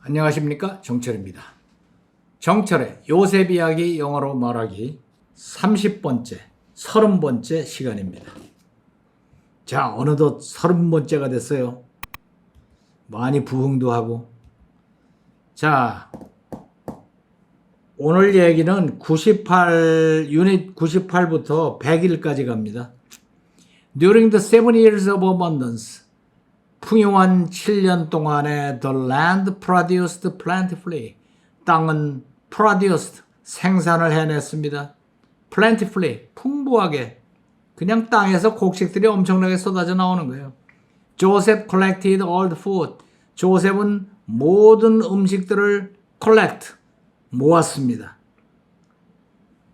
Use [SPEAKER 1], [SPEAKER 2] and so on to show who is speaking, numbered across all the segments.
[SPEAKER 1] 안녕하십니까, 정철입니다. 정철의 요셉 이야기 영어로 말하기 30번째, 30번째 시간입니다. 자, 어느덧 30번째가 됐어요. 많이 부흥도 하고. 자, 오늘 얘기는 유닛 98부터 100일까지 갑니다. During the 7 years of abundance, 풍요한 7년 동안에 the land produced plentifully. 땅은 produced, 생산을 해냈습니다. plentifully, 풍부하게. 그냥 땅에서 곡식들이 엄청나게 쏟아져 나오는 거예요. Joseph collected all the food. 조셉은 모든 음식들을 collect, 모았습니다.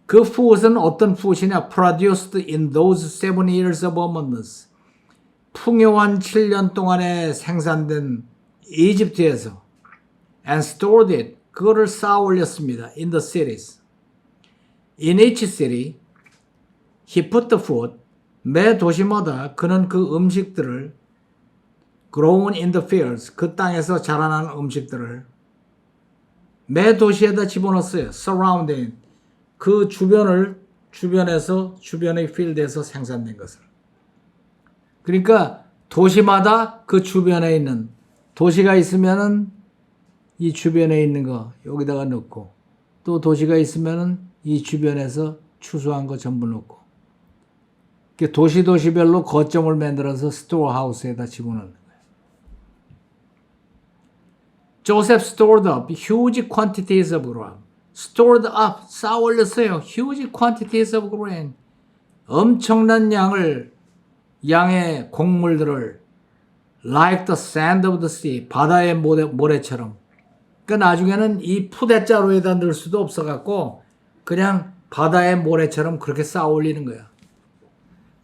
[SPEAKER 1] 그 food은 어떤 food이냐? Produced in those 7 years of abundance. 풍요한 7년 동안에 생산된 이집트에서 and stored it, 그거를 쌓아 올렸습니다. in the cities. In each city, he put the food, 매 도시마다 그는 그 음식들을 grown in the fields, 그 땅에서 자라난 음식들을 매 도시에다 집어넣었어요. surrounding, 그 주변의 필드에서 생산된 것을. 그러니까 도시마다 그 주변에 있는, 도시가 있으면은 이 주변에 있는 거 여기다가 넣고, 또 도시가 있으면은 이 주변에서 추수한 거 전부 넣고, 도시별로 거점을 만들어서 스토어하우스에다 집어넣는 거예요. Joseph stored up huge quantities of grain. stored up, 쌓아 올렸어요. huge quantities of grain. 엄청난 양의 곡물들을 like the sand of the sea, 바다의 모래처럼. 그러니까 나중에는 이 푸대자루에다 넣을 수도 없어갖고 그냥 바다의 모래처럼 그렇게 쌓아 올리는 거야.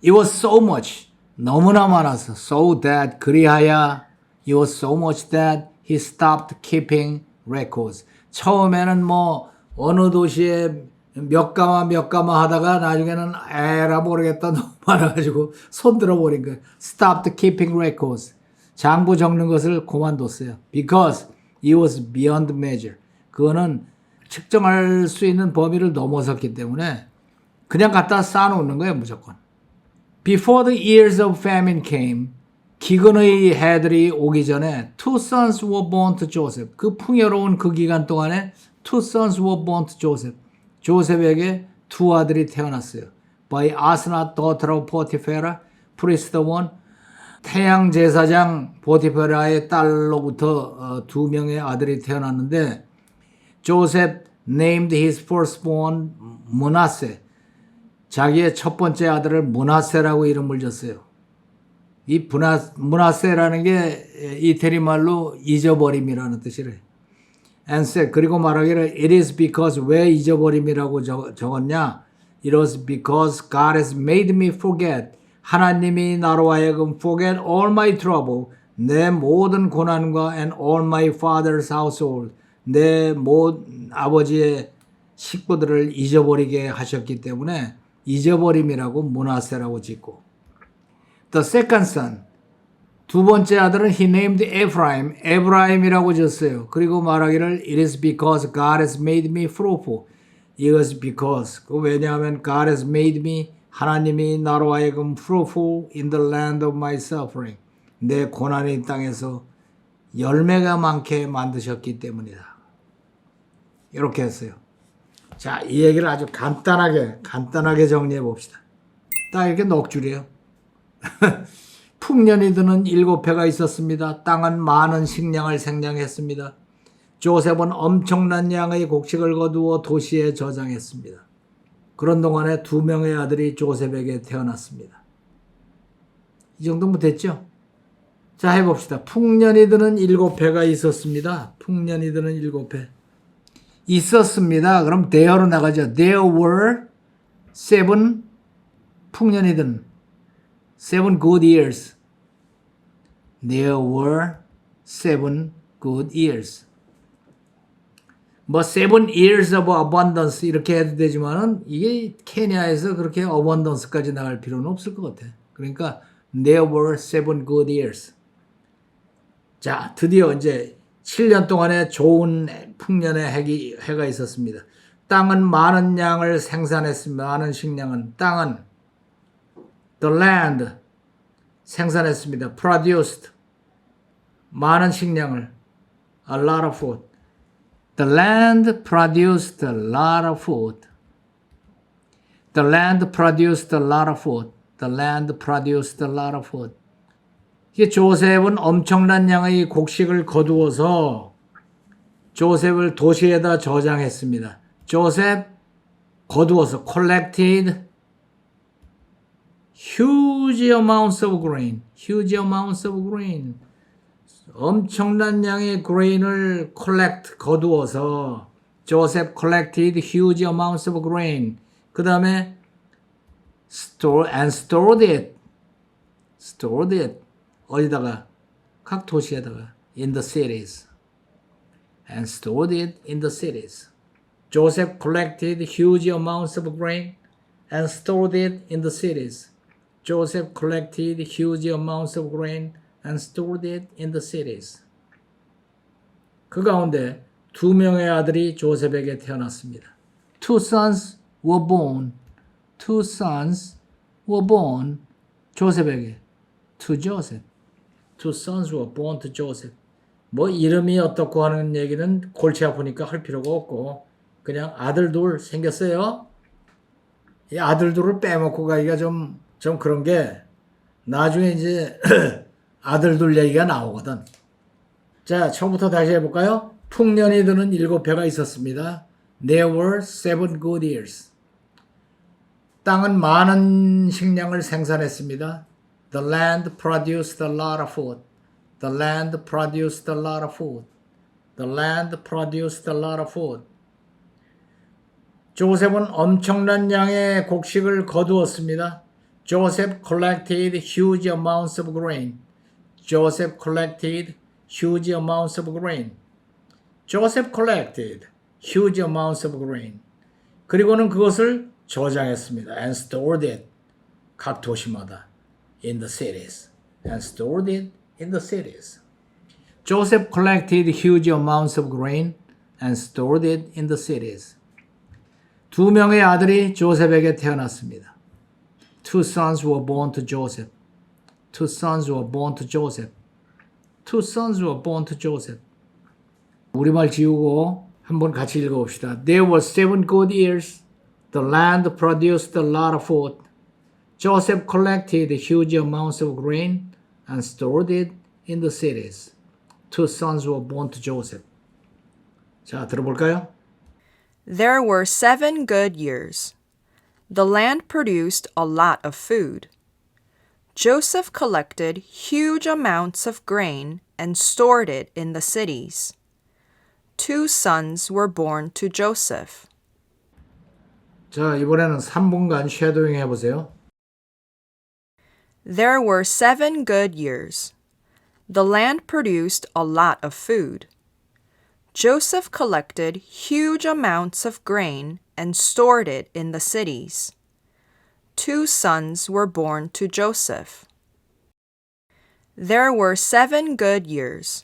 [SPEAKER 1] It was so much, 너무나 많아서, so that, 그리하여, it was so much that he stopped keeping records. 처음에는 어느 도시에 몇 가마 하다가 나중에는 에라 모르겠다, 너무 많아가지고 손 들어버린 거예요. Stopped keeping records. 장부 적는 것을 그만뒀어요. Because it was beyond measure. 그거는 측정할 수 있는 범위를 넘어섰기 때문에 그냥 갖다 쌓아놓는 거예요, 무조건. Before the years of famine came, 기근의 해들이 오기 전에 two sons were born to Joseph. 그 풍요로운 그 기간 동안에 two sons were born to Joseph. 조셉에게 두 아들이 태어났어요. By Asnath, daughter of Potiphar, priest one. 태양 제사장 보티페라의 딸로부터 두 명의 아들이 태어났는데, Joseph named his firstborn Manasseh. 자기의 첫 번째 아들을 므낫세라고 이름을 줬어요. 이 므낫세라는 게 이태리 말로 잊어버림이라는 뜻이래요. And said, 그리고 말하기를 it is because, 왜 잊어버림이라고 적었냐? It was because God has made me forget. 하나님이 나로 하여금 forget all my trouble, 내 모든 고난과 and all my father's household, 내 아버지의 식구들을 잊어버리게 하셨기 때문에 잊어버림이라고 므낫세라고 짓고. The second son, 두 번째 아들은 he named Ephraim, 에브라임이라고 졌어요. 그리고 말하기를 it is because God has made me fruitful. It was because, 왜냐하면 God has made me, 하나님이 나로 하여금 fruitful in the land of my suffering. 내 고난의 땅에서 열매가 많게 만드셨기 때문이다. 이렇게 했어요. 자, 이 얘기를 아주 간단하게 정리해 봅시다. 딱 이렇게 넉 줄이에요. 풍년이 드는 7해가 있었습니다. 땅은 많은 식량을 생량했습니다. 조셉은 엄청난 양의 곡식을 거두어 도시에 저장했습니다. 그런 동안에 2명의 아들이 조셉에게 태어났습니다. 이 정도면 됐죠? 자, 해봅시다. 풍년이 드는 7해가 있었습니다. 풍년이 드는 7해. 있었습니다. 그럼 there로 나가죠. There were 7 풍년이 든 7 good years. There were 7 good years. 7 years of abundance 이렇게 해도 되지만은 이게 케냐에서 그렇게 abundance까지 나갈 필요는 없을 것 같아. 그러니까 there were 7 good years. 자, 드디어 이제 7년 동안에 좋은 풍년의 해가 있었습니다. 땅은 많은 양을 생산했습니다. 많은 식량은 땅은 the land 생산했습니다. produced 많은 식량을 a lot of food. The land produced a lot of food. The land produced a lot of food. The land produced a lot of food. 이게 조셉은 엄청난 양의 곡식을 거두어서 조셉을 도시에다 저장했습니다. 조셉 거두어서 collected huge amounts of grain. huge amounts of grain. 엄청난 양의 grain을 거두어서 조셉 collected huge amounts of grain. 그 다음에 stored it. 어디다가? 각 도시에다가. in the cities. and stored it in the cities. Joseph collected huge amounts of grain and stored it in the cities. Joseph collected huge amounts of grain and stored it in the cities. 그 가운데 두 명의 아들이 조셉에게 태어났습니다. Two sons were born. Two sons were born. 조셉에게. To Joseph. Two sons were born to Joseph. 뭐 이름이 어떻고 하는 얘기는 골치 아프니까 할 필요가 없고 그냥 아들 둘 생겼어요. 이 아들 둘을 빼먹고 가기가 좀 그런 게 나중에 이제 아들 둘 얘기가 나오거든. 자, 처음부터 다시 해볼까요? 풍년이 드는 7해가 있었습니다. There were 7 good years. 땅은 많은 식량을 생산했습니다. The land produced a lot of food. The land produced a lot of food. The land produced a lot of food. 조셉은 엄청난 양의 곡식을 거두었습니다. Joseph collected huge amounts of grain. Joseph collected huge amounts of grain. Joseph collected huge amounts of grain. 그리고는 그것을 저장했습니다. And stored it. 각 도시마다. In the cities. And stored it in the cities. Joseph collected huge amounts of grain and stored it in the cities. 두 명의 아들이 조셉에게 태어났습니다. Two sons were born to Joseph. Two sons were born to Joseph. Two sons were born to Joseph. 우리말 지우고 한번 같이 읽어봅시다. There were 7 good years. The land produced a lot of food. Joseph collected huge amounts of grain and stored it in the cities. Two sons were born to Joseph. 자, 들어볼까요?
[SPEAKER 2] There were 7 good years. The land produced a lot of food. Joseph collected huge amounts of grain and stored it in the cities. 2 sons were born to Joseph.
[SPEAKER 1] 자, 이번에는 3분간 쉐도잉 해보세요.
[SPEAKER 2] There were 7 good years. The land produced a lot of food. Joseph collected huge amounts of grain and stored it in the cities. 2 sons were born to Joseph. There were 7 good years.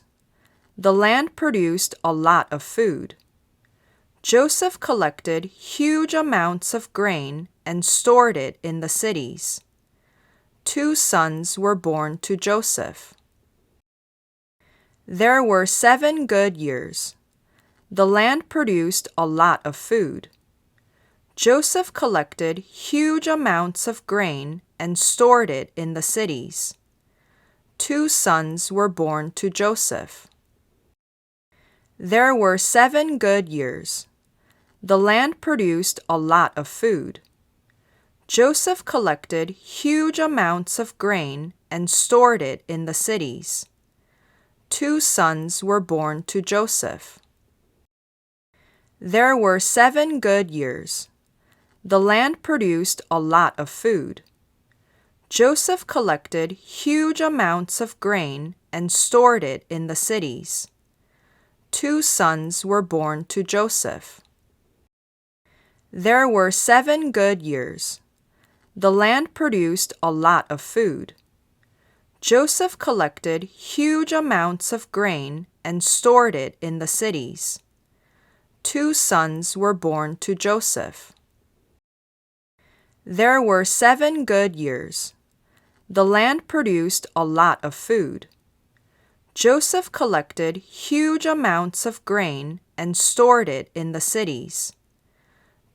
[SPEAKER 2] The land produced a lot of food. Joseph collected huge amounts of grain and stored it in the cities. 2 sons were born to Joseph. There were 7 good years. The land produced a lot of food. Joseph collected huge amounts of grain and stored it in the cities. 2 sons were born to Joseph. There were 7 good years. The land produced a lot of food. Joseph collected huge amounts of grain and stored it in the cities. 2 sons were born to Joseph. There were 7 good years. The land produced a lot of food. Joseph collected huge amounts of grain and stored it in the cities. 2 sons were born to Joseph. There were 7 good years. The land produced a lot of food. Joseph collected huge amounts of grain and stored it in the cities. 2 sons were born to Joseph. There were 7 good years. The land produced a lot of food. Joseph collected huge amounts of grain and stored it in the cities.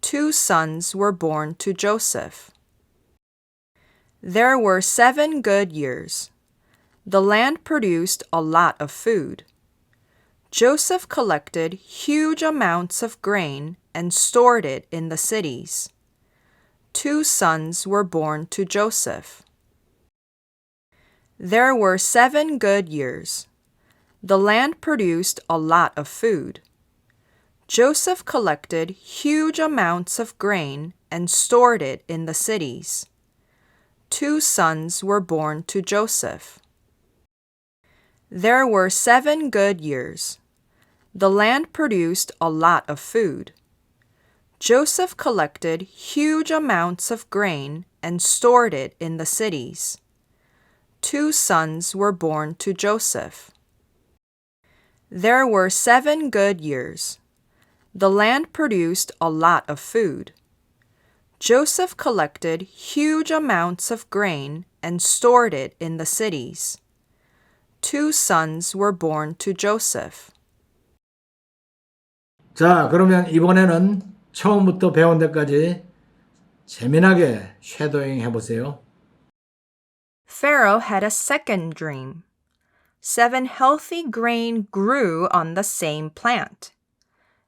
[SPEAKER 2] 2 sons were born to Joseph. There were 7 good years. The land produced a lot of food. Joseph collected huge amounts of grain and stored it in the cities. 2 sons were born to Joseph. There were 7 good years. The land produced a lot of food. Joseph collected huge amounts of grain and stored it in the cities. 2 sons were born to Joseph. There were 7 good years. The land produced a lot of food. Joseph collected huge amounts of grain and stored it in the cities. 2 sons were born to Joseph. There were 7 good years. The land produced a lot of food. Joseph collected huge amounts of grain and stored it in the cities. 2 sons were born to Joseph.
[SPEAKER 1] 자, 그러면 이번에는 처음부터 배운 데까지 재미나게 쉐도잉 해보세요.
[SPEAKER 2] Pharaoh had a second dream. 7 healthy grain grew on the same plant.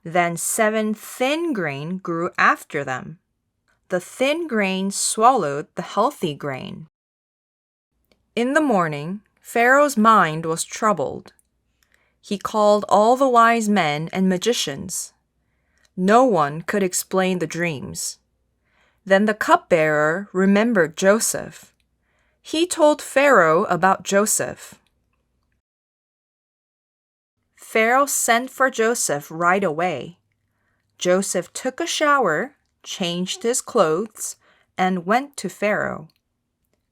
[SPEAKER 2] Then 7 thin grain grew after them. The thin grain swallowed the healthy grain. In the morning, Pharaoh's mind was troubled. He called all the wise men and magicians. No one could explain the dreams. Then the cupbearer remembered Joseph. He told Pharaoh about Joseph. Pharaoh sent for Joseph right away. Joseph took a shower, changed his clothes, and went to Pharaoh.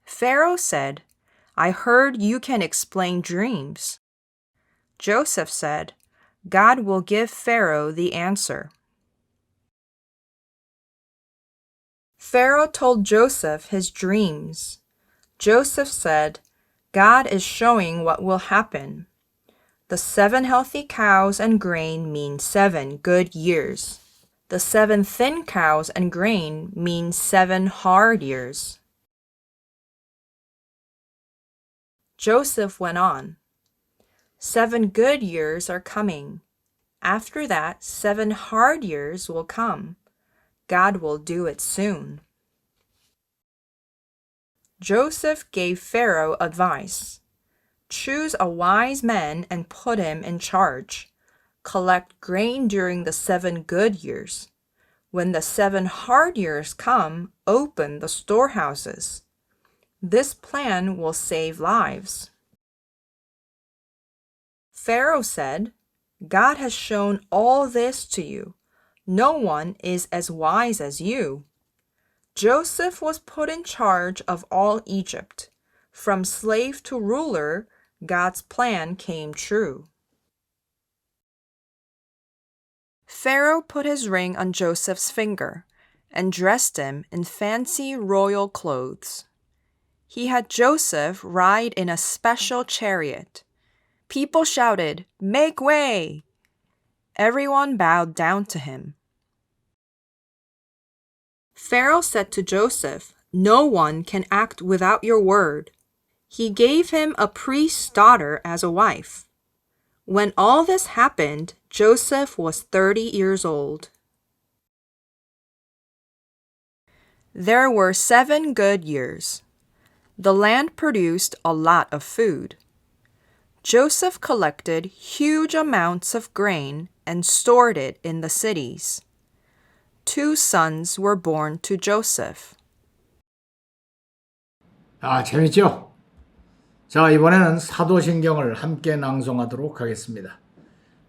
[SPEAKER 2] Pharaoh said, "I heard you can explain dreams." Joseph said, "God will give Pharaoh the answer." Pharaoh told Joseph his dreams. Joseph said, "God is showing what will happen. The 7 healthy cows and grain mean 7 good years. The 7 thin cows and grain mean 7 hard years." Joseph went on, "7 good years are coming. After that, 7 hard years will come. God will do it soon." Joseph gave Pharaoh advice. Choose a wise man and put him in charge. Collect grain during the 7 good years. When the 7 hard years come, open the storehouses. This plan will save lives. Pharaoh said, "God has shown all this to you. No one is as wise as you." Joseph was put in charge of all Egypt. From slave to ruler, God's plan came true. Pharaoh put his ring on Joseph's finger and dressed him in fancy royal clothes. He had Joseph ride in a special chariot. People shouted, "Make way!" Everyone bowed down to him. Pharaoh said to Joseph, "No one can act without your word." He gave him a priest's daughter as a wife. When all this happened, Joseph was 30 years old. There were 7 good years. The land produced a lot of food. Joseph collected huge amounts of grain and stored it in the cities. 2 sons were born to Joseph.
[SPEAKER 1] 재밌죠? 자, 이번에는 사도신경을 함께 낭송하도록 하겠습니다.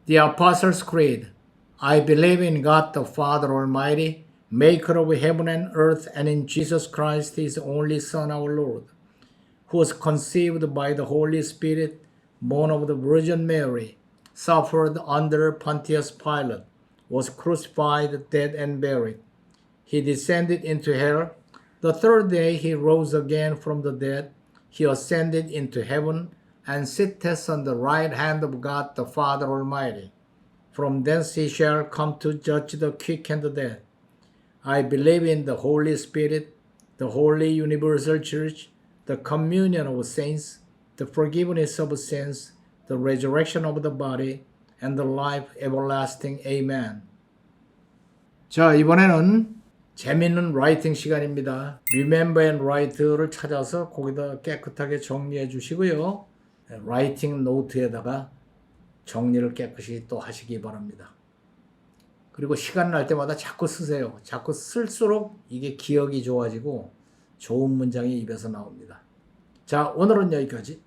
[SPEAKER 1] The Apostles' Creed. I believe in God the Father Almighty, maker of heaven and earth, and in Jesus Christ, his only Son, our Lord, who was conceived by the Holy Spirit, born of the Virgin Mary, suffered under Pontius Pilate, was crucified, dead, and buried. He descended into hell. The third day he rose again from the dead. He ascended into heaven and sitteth on the right hand of God the Father Almighty. From thence he shall come to judge the quick and the dead. I believe in the Holy Spirit, the holy universal church, the communion of saints, the forgiveness of sins, the resurrection of the body, and the life everlasting. Amen. 자, 이번에는 재밌는 라이팅 시간입니다. Remember and Write를 찾아서 거기다 깨끗하게 정리해 주시고요. 라이팅 노트에다가 정리를 깨끗이 또 하시기 바랍니다. 그리고 시간 날 때마다 자꾸 쓰세요. 자꾸 쓸수록 이게 기억이 좋아지고 좋은 문장이 입에서 나옵니다. 자, 오늘은 여기까지.